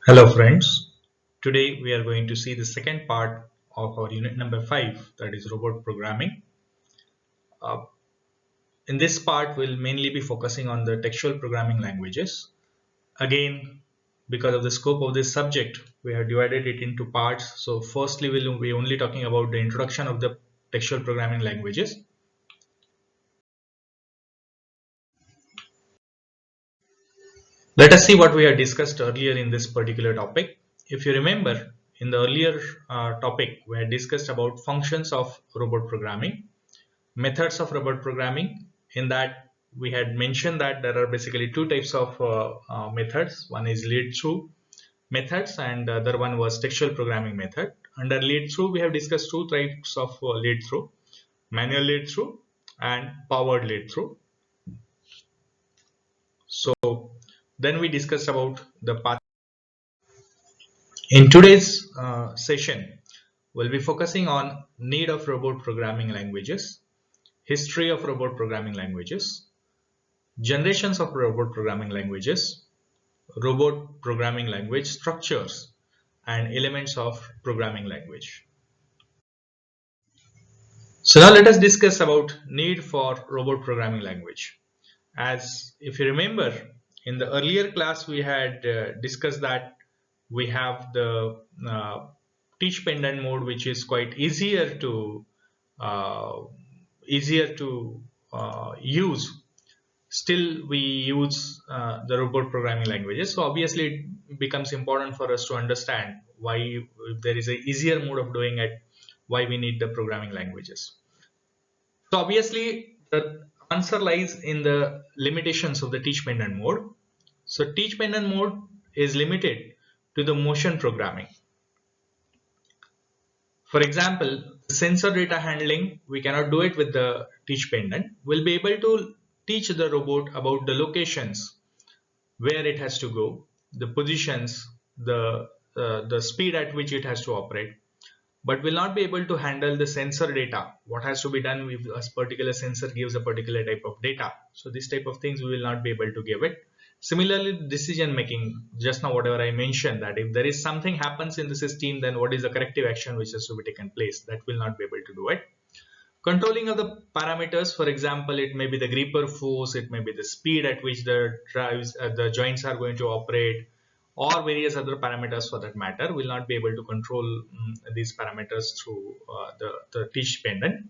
Hello friends, today we are going to see the second part of our unit number 5, that is robot programming. Uh, in this part we'll mainly be focusing on the textual programming languages. Again, because of the scope of this subject, we have divided it into parts. So firstly we'll be only talking about the introduction of the textual programming languages. Let us see what we had discussed earlier in this particular topic. If you remember, in the earlier topic we had discussed about functions of robot programming, methods of robot programming. In that we had mentioned that there are basically two types of methods. One is lead through methods and the other one was textual programming method. Under lead through we have discussed two types of lead through: manual lead through and powered lead through. So then we discussed about the path. In today's session we'll be focusing on need of robot programming languages, history of robot programming languages, generations of robot programming languages, robot programming language structures, and elements of programming language. So now let us discuss about need for robot programming language. As if you remember, in the earlier class we had discussed that we have the teach pendant mode, which is quite uh, easier to use. Still we use the robot programming languages, so obviously it becomes important for us to understand why, if there is a easier mode of doing it, why we need the programming languages. So obviously the answer lies in the limitations of the teach pendant mode. So teach pendant mode is limited to the motion programming. For example, sensor data handling, we cannot do it with the teach pendant. We'll be able to teach the robot about the locations where it has to go, the positions, the speed at which it has to operate, but will not be able to handle the sensor data. What has to be done if a particular sensor gives a particular type of data? So this type of things we will not be able to give it. Similarly, decision making, just now whatever I mentioned, that if there is something happens in the system, then what is the corrective action which has to be taken place, that will not be able to do it. Controlling of the parameters, for example, it may be the gripper force, it may be the speed at which the drives, the joints are going to operate, or various other parameters for that matter, will not be able to control these parameters through the teach pendant.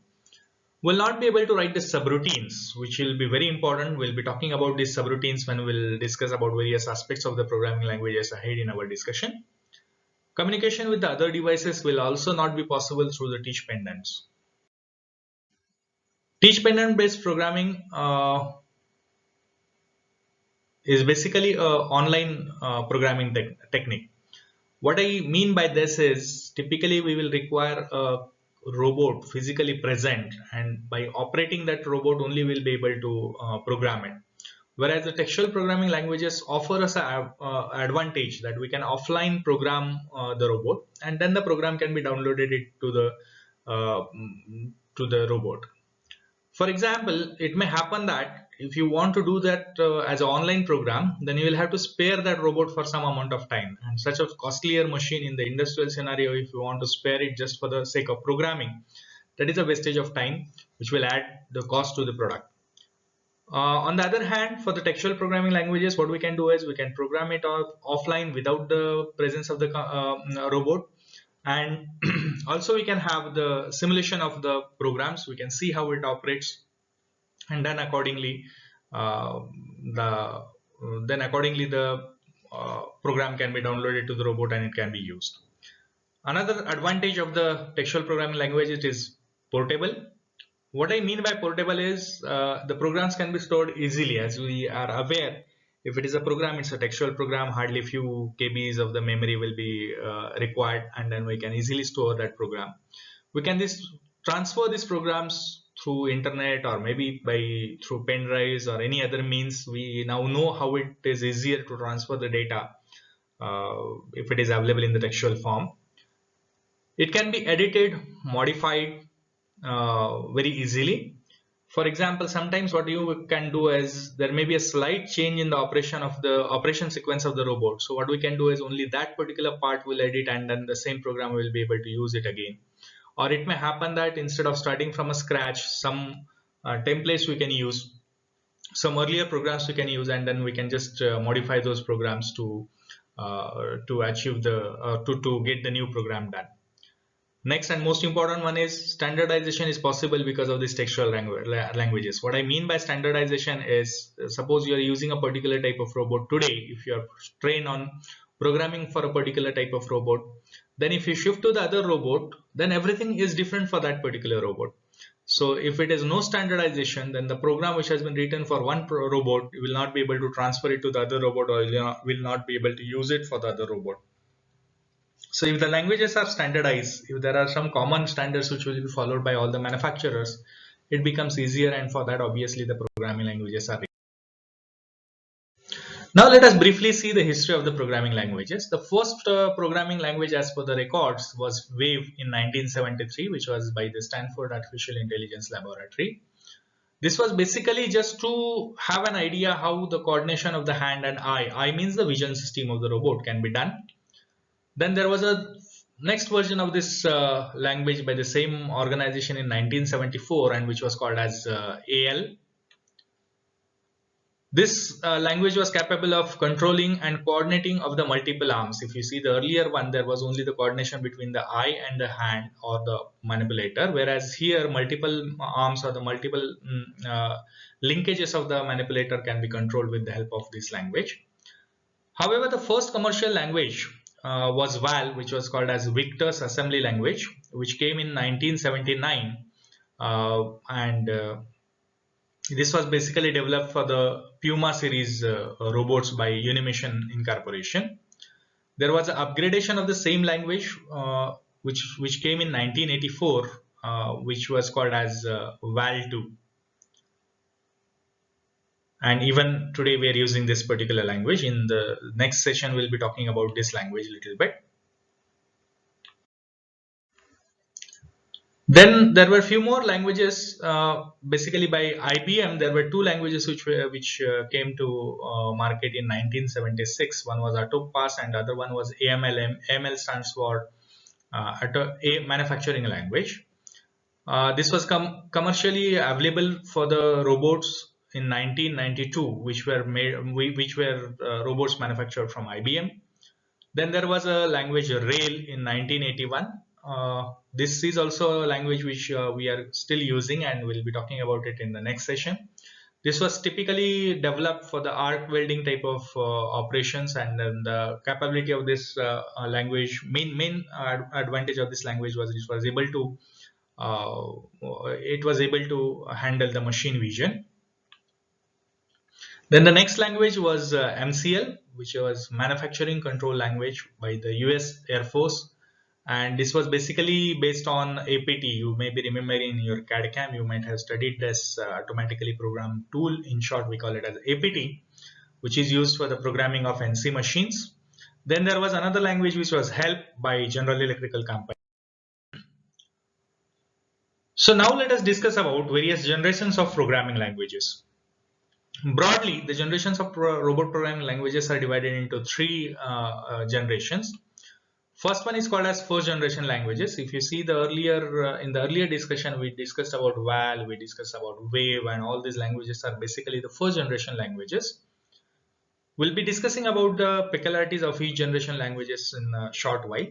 Will not be able to write the subroutines, which will be very important. We'll be talking about these subroutines when we'll discuss about various aspects of the programming languages ahead in our discussion. Communication with the other devices will also not be possible through the teach pendants. Teach pendant based programming is basically a online programming technique. What I mean by this is, typically we will require a robot physically present, and by operating that robot only we'll be able to program it. Whereas the textual programming languages offer us an advantage that we can offline program the robot, and then the program can be downloaded uh, to the robot. For example, it may happen that if you want to do that as an online program, then you will have to spare that robot for some amount of time. And such a costlier machine in the industrial scenario, if you want to spare it just for the sake of programming, that is a wastage of time, which will add the cost to the product. On the other hand, for the textual programming languages, what we can do is we can program it offline without the presence of the robot, and also we can have the simulation of the programs. We can see how it operates, and then accordingly uh, the program can be downloaded to the robot and it can be used. Another advantage of the textual programming language, it is portable. What I mean by portable is the programs can be stored easily. As we are aware, if it is a program, it's a textual program, hardly few kbs of the memory will be required, and then we can easily store that program. We can transfer these programs through internet, or maybe by through pen drives or any other means. We now know how it is easier to transfer the data if it is available in the textual form. It can be edited, modified very easily. For example, sometimes what you can do is there may be a slight change in the operation sequence of the robot. So what we can do is only that particular part will edit, and then the same program will be able to use it again. Or it may happen that instead of starting from a scratch, some templates we can use, some earlier programs we can use, and then we can just modify those programs to achieve the to get the new program done. Next and most important one is standardization is possible because of these textual languages. What I mean by standardization is, suppose you are using a particular type of robot today. If you are trained on programming for a particular type of robot, then if you shift to the other robot, then everything is different for that particular robot. So if it is no standardization, then the program which has been written for one robot, you will not be able to transfer it to the other robot, or will not be able to use it for the other robot. So if the languages are standardized, if there are some common standards which will be followed by all the manufacturers, it becomes easier, and for that obviously the programming languages are. Now let us briefly see the history of the programming languages. The first programming language as per the records was Wave in 1973, which was by the Stanford Artificial Intelligence Laboratory. This was basically just to have an idea how the coordination of the hand and eye means the vision system of the robot, can be done. Then there was a next version of this language by the same organization in 1974, and which was called as AL. This language was capable of controlling and coordinating of the multiple arms. If you see the earlier one, there was only the coordination between the eye and the hand or the manipulator, whereas here multiple arms or the multiple linkages of the manipulator can be controlled with the help of this language. However, the first commercial language was VAL, which was called as Victor's Assembly Language, which came in 1979, and this was basically developed for the Puma series robots by Unimission Incorporation. There was an upgradation of the same language, which came in 1984, which was called as VAL2. And even today we are using this particular language. In the next session, we'll be talking about this language a little bit. Then there were a few more languages, basically by IBM. There were two languages which came to market in 1976. One was Autopass and the other one was AML. AML stands for a manufacturing language. This was commercially available for the robots in 1992, which were robots manufactured from IBM. Then there was a language Rail in 1981. This is also a language which we are still using, and we'll be talking about it in the next session. This was typically developed for the arc welding type of operations, and then the capability of this language, main advantage of this language was it was able to handle the machine vision. Then the next language was MCL, which was Manufacturing Control Language by the US Air Force. And this was basically based on APT. You may be remembering in your CAD CAM, you might have studied this automatically programmed tool. In short, we call it as APT, which is used for the programming of NC machines. Then there was another language which was HELP by General Electrical Company. So now let us discuss about various generations of programming languages. Broadly, the generations of robot programming languages are divided into three generations. First one is called as first generation languages. If you see the earlier in the earlier discussion, we discussed about VAL, we discussed about Wave, and all these languages are basically the first generation languages. We'll be discussing about the peculiarities of each generation languages in a short while.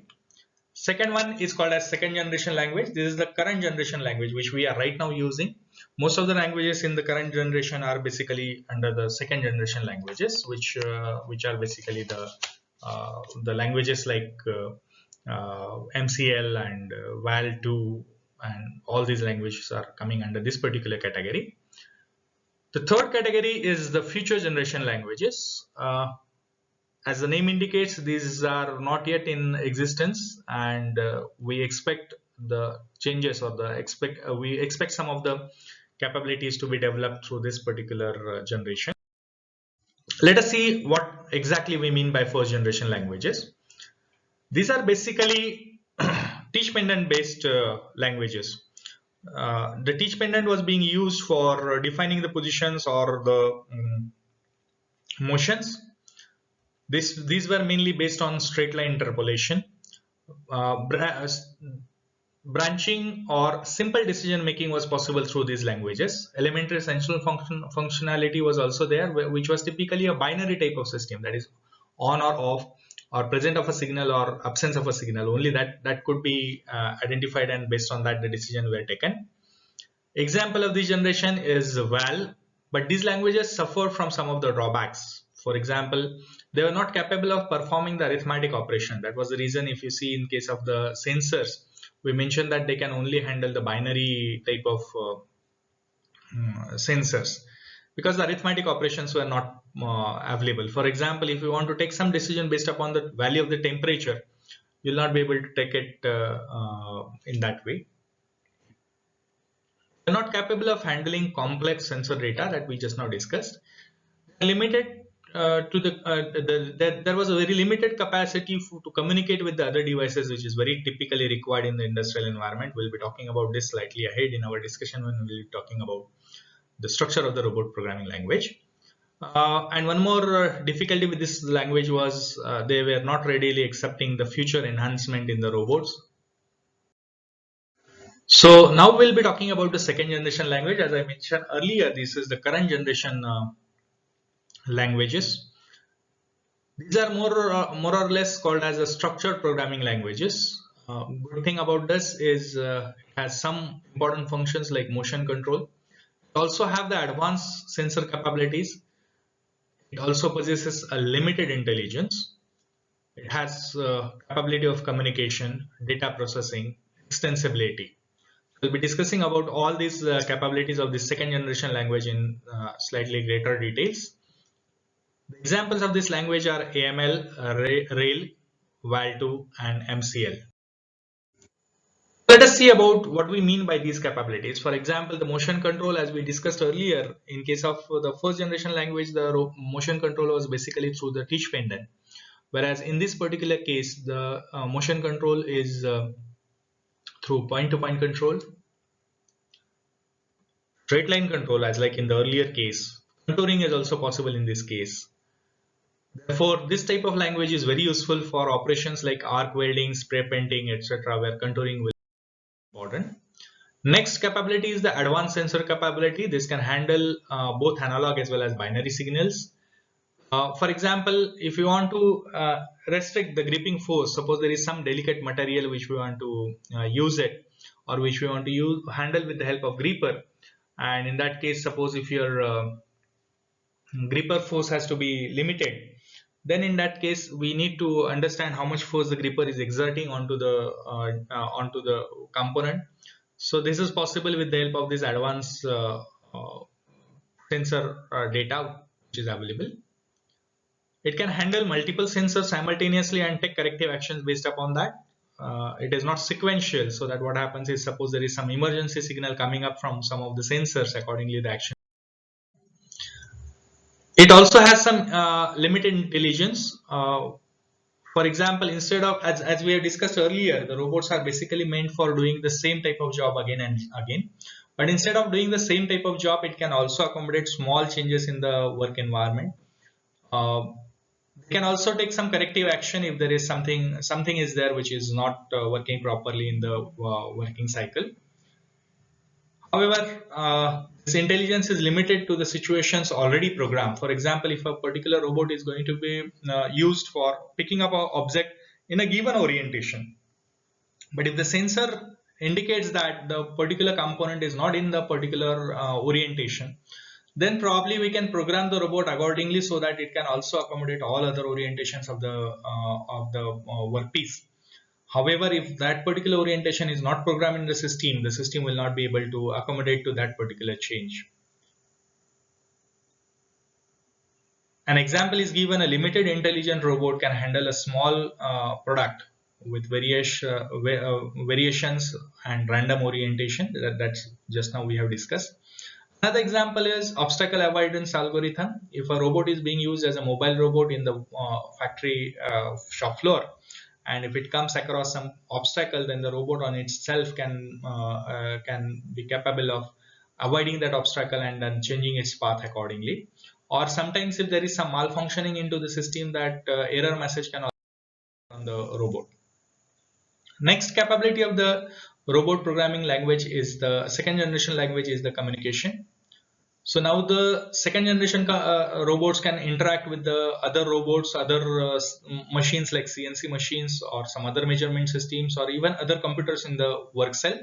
Second one is called as second generation language. This is the current generation language which we are right now using. Most of the languages in the current generation are basically under the second generation languages, which are basically the languages like MCL and VAL2, and all these languages are coming under this particular category. The third category is the future generation languages. As the name indicates, these are not yet in existence, and we expect the changes, or we expect some of the capabilities to be developed through this particular generation. Let us see what exactly we mean by first generation languages. These are basically teach pendant based languages. The teach pendant was being used for defining the positions or the motions. These were mainly based on straight line interpolation. Branching or simple decision making was possible through these languages. Elementary essential functionality was also there, which was typically a binary type of system, that is on or off, or present of a signal or absence of a signal. Only that could be identified, and based on that the decision were taken. Example of this generation is val, but these languages suffer from some of the drawbacks. For example, they were not capable of performing the arithmetic operation. That was the reason, if you see in case of the sensors, we mentioned that they can only handle the binary type of sensors, because the arithmetic operations were not available. For example, if you want to take some decision based upon the value of the temperature, you'll not be able to take it in that way. They're not capable of handling complex sensor data that we just now discussed. Limited there was a very limited capacity to communicate with the other devices, which is very typically required in the industrial environment. We'll be talking about this slightly ahead in our discussion when we'll be talking about the structure of the robot programming language. And one more difficulty with this language was they were not readily accepting the future enhancement in the robots. So now we'll be talking about the second generation language. As I mentioned earlier, this is the current generation languages. These are more or less called as a structured programming languages. Good thing about this is it has some important functions like motion control. It also have the advanced sensor capabilities. It also possesses a limited intelligence. It has capability of communication, data processing, extensibility. We'll be discussing about all these capabilities of the second generation language in slightly greater details. The examples of this language are AML, Rail, Val2, and MCL. Let us see about what we mean by these capabilities. For example, the motion control, as we discussed earlier, in case of the first generation language, the motion control was basically through the teach pendant. Whereas in this particular case, the motion control is through point-to-point control, straight line control, as like in the earlier case. Contouring is also possible in this case. Therefore, this type of language is very useful for operations like arc welding, spray painting, etc., where contouring will be important. Next capability is the advanced sensor capability. This can handle both analog as well as binary signals. For example, if you want to restrict the gripping force, suppose there is some delicate material which we want to use it, or which we want to handle with the help of gripper, and in that case, suppose if your gripper force has to be limited, then in that case we need to understand how much force the gripper is exerting onto the component. So this is possible with the help of this advanced sensor data which is available. It can handle multiple sensors simultaneously and take corrective actions based upon that. It is not sequential, so that what happens is, suppose there is some emergency signal coming up from some of the sensors, accordingly the action. It also has some limited intelligence. For example, instead of, as we have discussed earlier, the robots are basically meant for doing the same type of job again and again. But instead of doing the same type of job, it can also accommodate small changes in the work environment. They can also take some corrective action if there is something is there which is not working properly in the working cycle. However, this intelligence is limited to the situations already programmed. For example, if a particular robot is going to be used for picking up an object in a given orientation, but if the sensor indicates that the particular component is not in the particular orientation, then probably we can program the robot accordingly so that it can also accommodate all other orientations of the workpiece. However, if that particular orientation is not programmed in the system will not be able to accommodate to that particular change. An example is given: a limited intelligent robot can handle a small product with variations and random orientation. That's just now we have discussed. Another example is obstacle avoidance algorithm. If a robot is being used as a mobile robot in the factory shop floor, and if it comes across some obstacle, then the robot on itself can be capable of avoiding that obstacle and then changing its path accordingly. Or sometimes if there is some malfunctioning into the system, that error message can also come from the robot. Next capability of the robot programming language is the second generation language is the communication. So now the second generation robots can interact with the other robots, other machines like CNC machines or some other measurement systems or even other computers in the work cell.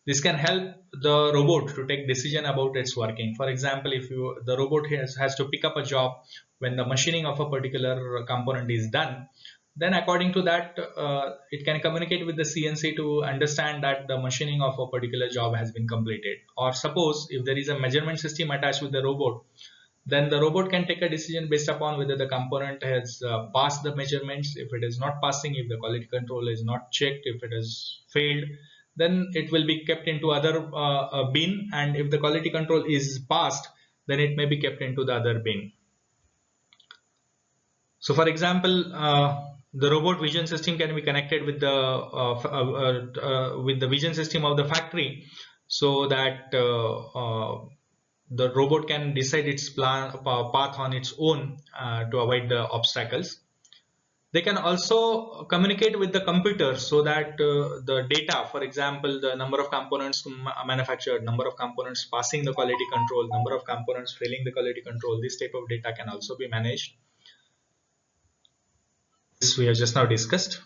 This can help the robot to take decision about its working. For example, if the robot has to pick up a job when the machining of a particular component is done, then according to that, it can communicate with the CNC to understand that the machining of a particular job has been completed. Or suppose if there is a measurement system attached with the robot, then the robot can take a decision based upon whether the component has passed the measurements. If it is not passing, if the quality control is not checked, if it has failed, then it will be kept into other bin, and if the quality control is passed, then it may be kept into the other bin. So for example, the robot vision system can be connected with the vision system of the factory, so that the robot can decide its path on its own to avoid the obstacles. They can also communicate with the computer so that the data, for example, the number of components manufactured, number of components passing the quality control, number of components failing the quality control, this type of data can also be managed. This we have just now discussed.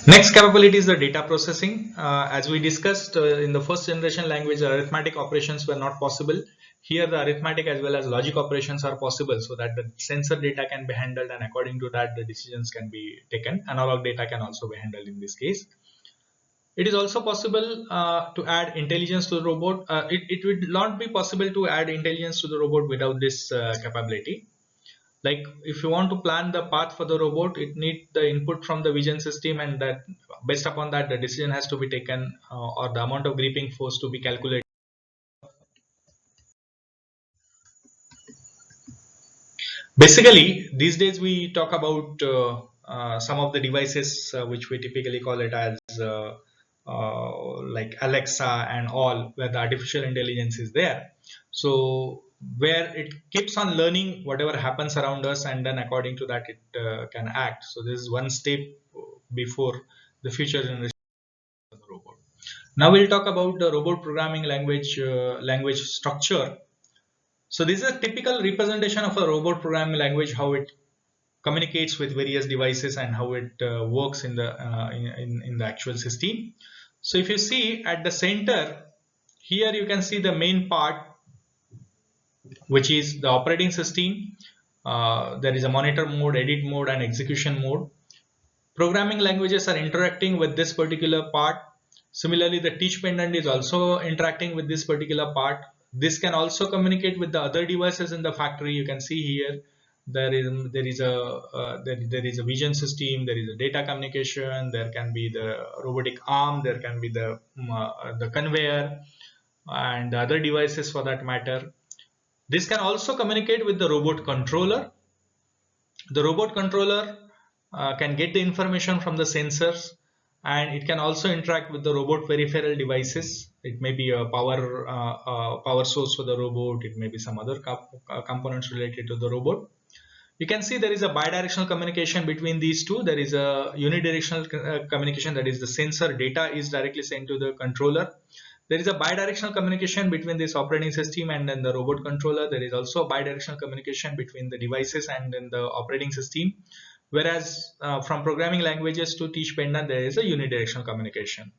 Next capability is the data processing. As we discussed in the first generation language, arithmetic operations were not possible. Here the arithmetic as well as logic operations are possible, so that the sensor data can be handled, and according to that the decisions can be taken. Analog data can also be handled in this case. It is also possible to add intelligence to the robot. It would not be possible to add intelligence to the robot without this capability. Like if you want to plan the path for the robot, it needs the input from the vision system, and that based upon that the decision has to be taken, or the amount of gripping force to be calculated. Basically these days we talk about some of the devices which we typically call it as like Alexa and all, where the artificial intelligence is there. So where it keeps on learning whatever happens around us, and then according to that it can act. So this is one step before the future generation of the robot. Now we'll talk about the robot programming language structure. So this is a typical representation of a robot programming language, how it communicates with various devices and how it works in the actual system. So if you see at the center here, you can see the main part, which is the operating system. There is a monitor mode, edit mode, and execution mode. Programming languages are interacting with this particular part. Similarly, the teach pendant is also interacting with this particular part. This can also communicate with the other devices in the factory. You can see here there is a vision system, there is a data communication, there can be the robotic arm, there can be the conveyor and the other devices for that matter. This can also communicate with the robot controller. The robot controller can get the information from the sensors, and it can also interact with the robot peripheral devices. It may be a power source for the robot. It may be some other components related to the robot. You can see there is a bidirectional communication between these two. There is a unidirectional communication, that is the sensor data is directly sent to the controller. There is a bidirectional communication between this operating system and then the robot controller. There is also a bidirectional communication between the devices and then the operating system. Whereas from programming languages to teach pendant, there is a unidirectional communication.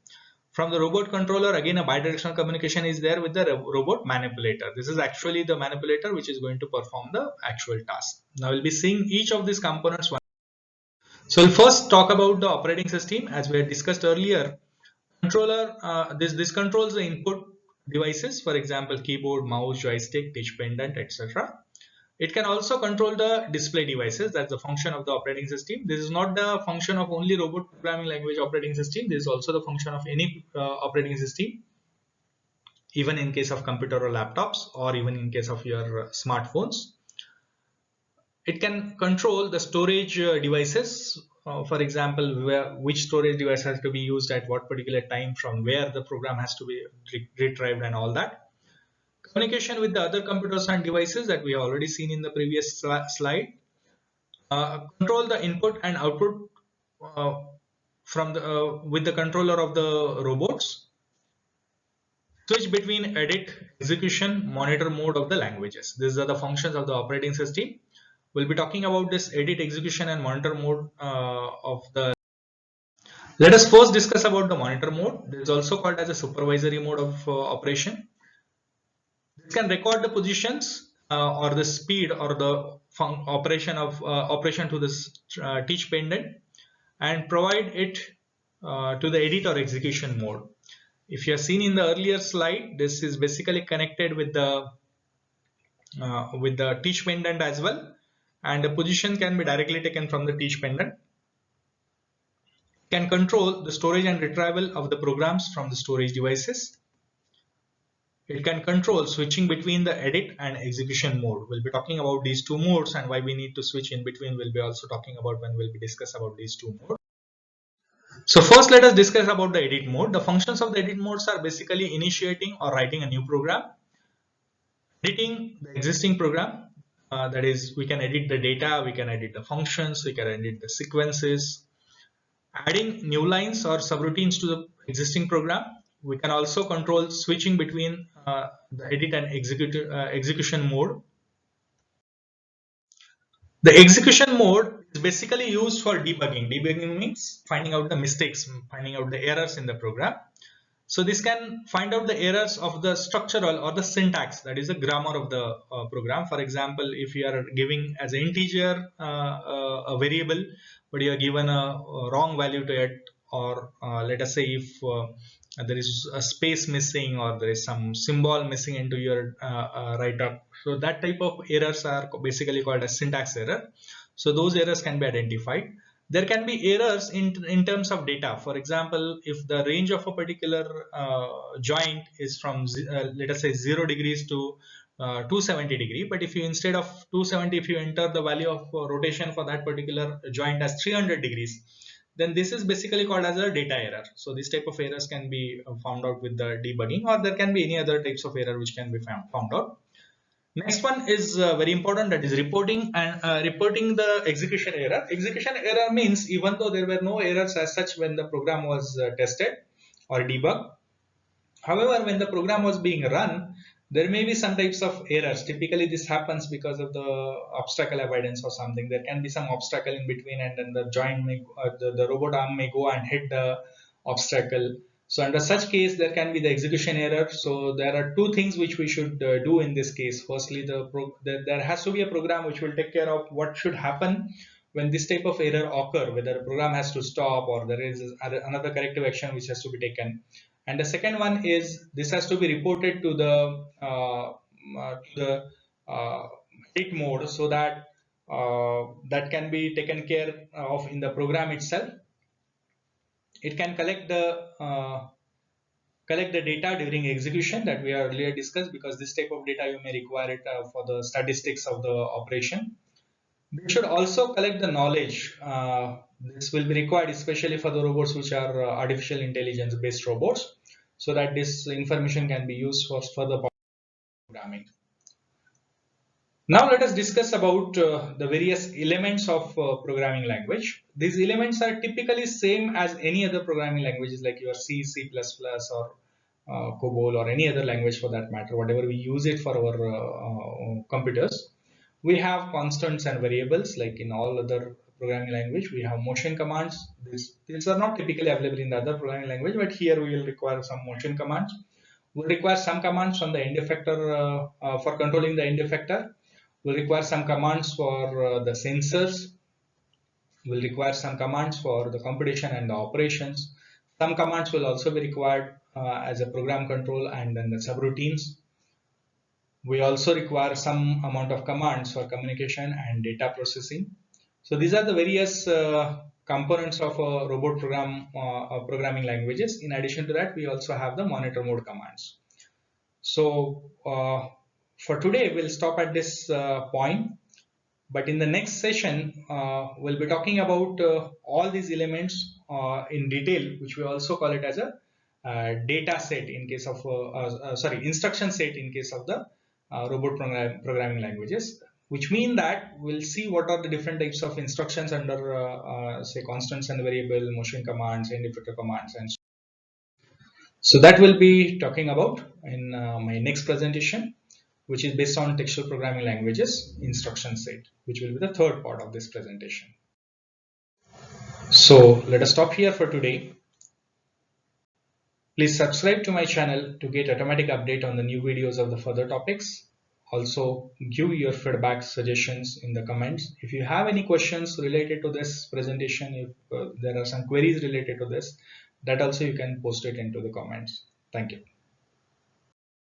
From the robot controller, again a bidirectional communication is there with the robot manipulator. This is actually the manipulator which is going to perform the actual task. Now we'll be seeing each of these components. So we'll first talk about the operating system. As we had discussed earlier, controller, this controls the input devices, for example keyboard, mouse, joystick, touch pendant, etc. It can also control the display devices. That's the function of the operating system. This is not the function of only robot programming language operating system. This is also the function of any operating system, even in case of computer or laptops, or even in case of your smartphones. It can control the storage devices. For example, which storage device has to be used at what particular time, from where the program has to be retrieved, and all that. Communication with the other computers and devices that we have already seen in the previous slide. Control the input and output from the with the controller of the robots. Switch between edit, execution, monitor mode of the languages. These are the functions of the operating system. We'll be talking about this edit, execution, and monitor mode of the. Let us first discuss about the monitor mode. This is also called as a supervisory mode of operation. This can record the positions or the speed or the operation to this teach pendant and provide it to the edit or execution mode. If you have seen in the earlier slide, this is basically connected with the teach pendant as well, and the position can be directly taken from the teach pendant. Can control the storage and retrieval of the programs from the storage devices. It can control switching between the edit and execution mode. We'll be talking about these two modes and why we need to switch in between. We'll be also talking about when we'll be discuss about these two modes. So first, let us discuss about the edit mode. The functions of the edit modes are basically initiating or writing a new program, editing the existing program. That is, we can edit the data, we can edit the functions, we can edit the sequences, adding new lines or subroutines to the existing program. We can also control switching between the edit and execution mode. The execution mode is basically used for debugging. Debugging means finding out the mistakes, finding out the errors in the program. So this can find out the errors of the structural or the syntax, that is the grammar of the program. For example, if you are giving as an integer a variable, but you are given a wrong value to it, or let us say if there is a space missing or there is some symbol missing into your write-up. So that type of errors are basically called as syntax error. So those errors can be identified. There can be errors in terms of data. For example, if the range of a particular joint is from let us say 0 degrees to 270 degree, but if you instead of 270, if you enter the value of rotation for that particular joint as 300 degrees, then this is basically called as a data error. So this type of errors can be found out with the debugging, or there can be any other types of error which can be found out. Next one is very important, that is reporting the execution error. Execution error means even though there were no errors as such when the program was tested or debugged, however, when the program was being run, there may be some types of errors. Typically, this happens because of the obstacle avoidance or something. There can be some obstacle in between, and then the joint may, the robot arm may go and hit the obstacle. So under such case, there can be the execution error. So there are two things which we should do in this case. Firstly, there has to be a program which will take care of what should happen when this type of error occur, whether a program has to stop or there is another corrective action which has to be taken. And the second one is this has to be reported to the edit mode, so that that can be taken care of in the program itself. It can collect the data during execution that we earlier discussed, because this type of data you may require it for the statistics of the operation. We should also collect the knowledge. This will be required especially for the robots which are artificial intelligence based robots, so that this information can be used for further programming. Now let us discuss about the various elements of programming language. These elements are typically same as any other programming languages like your C, C++ or COBOL or any other language for that matter, whatever we use it for our computers. We have constants and variables like in all other programming language. We have motion commands. These are not typically available in the other programming language, but here we will require some motion commands. We'll require some commands from the end effector for controlling the end effector. We'll require some commands for the sensors. We'll require some commands for the computation and the operations. Some commands will also be required as a program control and then the subroutines. We also require some amount of commands for communication and data processing. So these are the various components of a robot programming languages. In addition to that, we also have the monitor mode commands. So for today, we'll stop at this point. But in the next session, we'll be talking about all these elements in detail, which we also call it as a data set in case of, sorry, instruction set in case of the robot programming languages, which mean that we'll see what are the different types of instructions under, say, constants and variable, motion commands, end effector commands, and so that we'll be talking about in my next presentation, which is based on textual programming languages instruction set, which will be the third part of this presentation. So let us stop here for today. Please subscribe to my channel to get automatic update on the new videos of the further topics. Also give your feedback suggestions in the comments. If you have any questions related to this presentation, if there are some queries related to this, that also you can post it into the comments. Thank you.